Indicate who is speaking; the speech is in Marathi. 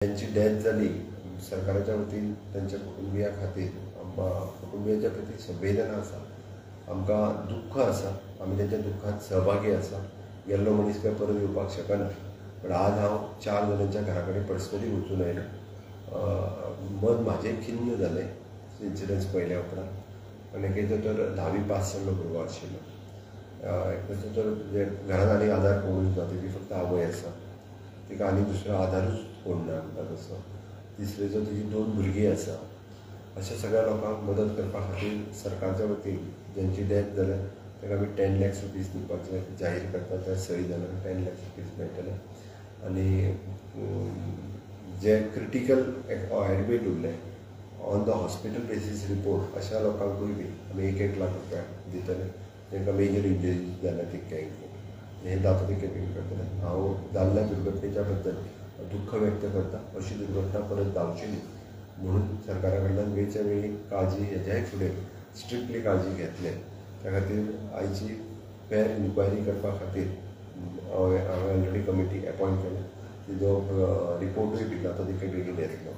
Speaker 1: त्यांची डेथ झाली सरकाराच्या वतीन त्यांच्या कुटुंबिया खातीर कुटुंबियांच्या प्रती संवेदना आसा, आमकां दुख्ख आसा, आमी त्यांच्या दुख्खात सहभागी आसा. गेल्लो मनीस काय परत येवपाक शकना, पण आज हांव 4 जाणांच्या घरा कडेन पर्सनली वचून आयलो. मन म्हाजें खिन्न जालें इन्सिडंट्स पळयल्या उपरांत. आनी एकेचो तर 10वी पास जाल्लो भुरगो आशिल्लो. एकदाचो तर घरांत आनी आदार कोणूच ना, तेजी फक्त आवय आसा, तिका आनी दुसरो आदारूच कोण ना म्हणटा तसो. तिसरेचो तिजी 2 भुरगीं आसा. अशा सगळ्या लोकांक मदत करपा खातीर सरकारच्या वतीन ज्यांची डेथ जाल्या ताका आमी 10 lakhs रुपीज दिवपाचें जाहीर करता. त्या सही जाल्यार 10 lakhs रुपीज मेळटले. आनी जे क्रिटिकल एडमीट उरले on the hospital basis report अशा लोकांकूय बी आमी 1-1 लाख रुपया दितले. तांकां मेजर इंजरीज जाल्या तितक्यांक हे जाता तितकें पेमेंट करतले. हांव जाल्ल्या दुर्घटनेच्या बद्दल दुख्ख व्यक्त करता. अशी दुर्घटना परत जावची न्ही म्हणून सरकारा कडल्यान वेळच्या वेळी काळजी हेज्याय फुडें स्ट्रिक्टली काळजी घेतले. त्या खातीर आयची फेर इन्क्वायरी करपा खातीर हांवें ऑलरेडी कमिटी अपॉयंट केल्या. तिजो रिपोर्टूय बी जाता तितके बेगीन येतलो.